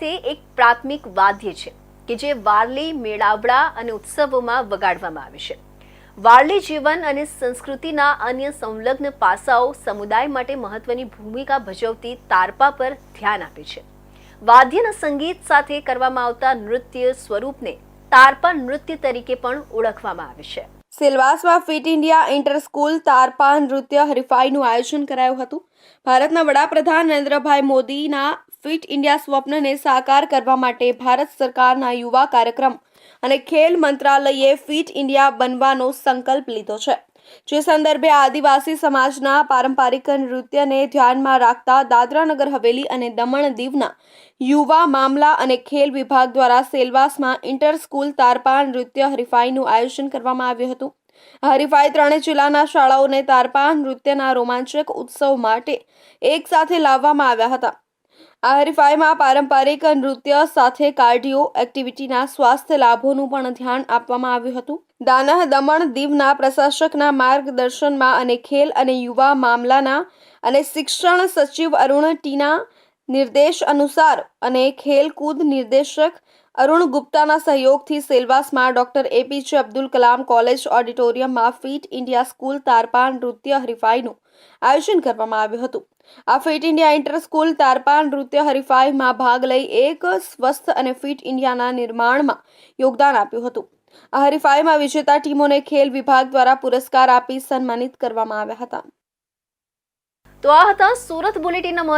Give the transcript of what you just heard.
સાથે એક પ્રાથમિક વાદ્ય છે કે જે વારલી, મેળાવડા અને ઉત્સવોમાં વગાડવામાં આવે છે. વારલી જીવન અને સંસ્કૃતિના અન્ય સંલગ્ન પાસાઓ સમુદાય માટે મહત્વની ભૂમિકા ભજવતી તારપા પર ધ્યાન આપે છે. વાદ્યના સંગીત સાથે કરવામાં આવતા નૃત્ય સ્વરૂપને તારપા નૃત્ય તરીકે પણ ઓળખવામાં આવે છે. સેલવાસમાં fit India inter school Tarpa નૃત્ય હરીફાઈનું આયોજન કરાયું હતું. ભારતના વડાપ્રધાન નરેન્દ્રભાઈ મોદીના ફિટ ઇન્ડિયા સ્વપ્નને સાકાર કરવા માટે ભારત સરકારના યુવા કાર્યક્રમ અને ખેલ મંત્રાલયે ફિટ ઇન્ડિયા બનવાનો સંકલ્પ લીધો છે. જે સંદર્ભે આદિવાસી સમાજના પારંપરિક નૃત્યને ધ્યાનમાં રાખતા દાદરા નગર હવેલી અને દમણ દીવના યુવા મામલા અને ખેલ વિભાગ દ્વારા સેલવાસમાં ઇન્ટર સ્કૂલ તારપા નૃત્ય હરીફાઈનું આયોજન કરવામાં આવ્યું હતું. આ હરીફાઈ ત્રણેય જિલ્લાના શાળાઓને તારપા નૃત્યના રોમાંચક ઉત્સવ માટે એક સાથે લાવવામાં આવ્યા હતા. આ હરીફાઈમાં પારંપરિક નૃત્ય સાથે કાર્ડિયો એક્ટિવિટીના સ્વાસ્થ્ય લાભોનું પણ ધ્યાન આપવામાં આવ્યું હતું. દાનહ દમણ દીવના પ્રશાસકના માર્ગદર્શનમાં અને ખેલ અને યુવા મામલાના અને શિક્ષણ સચિવ અરુણ ટીના નિર્દેશ અનુસાર અને ખેલકૂદ નિર્દેશક અરુણ ગુપ્તાના સહયોગથી સેલવાસમાં doctor APJ Abdul Kalam college ઓડિટોરિયમમાં ફિટ ઇન્ડિયા સ્કૂલ તારપા નૃત્ય હરીફાઈનું આયોજન કરવામાં આવ્યું હતું. આ fit India inter school Tarpa નૃત્ય હરીફાઈમાં ભાગ લઈ એક સ્વસ્થ અને ફિટ ઇન્ડિયાના નિર્માણમાં યોગદાન આપ્યું હતું. આ હરીફાઈમાં વિજેતા ટીમોને ખેલ વિભાગ દ્વારા પુરસ્કાર આપી સન્માનિત કરવામાં આવ્યા હતા. તો આ હતા સુરત બુલેટિનના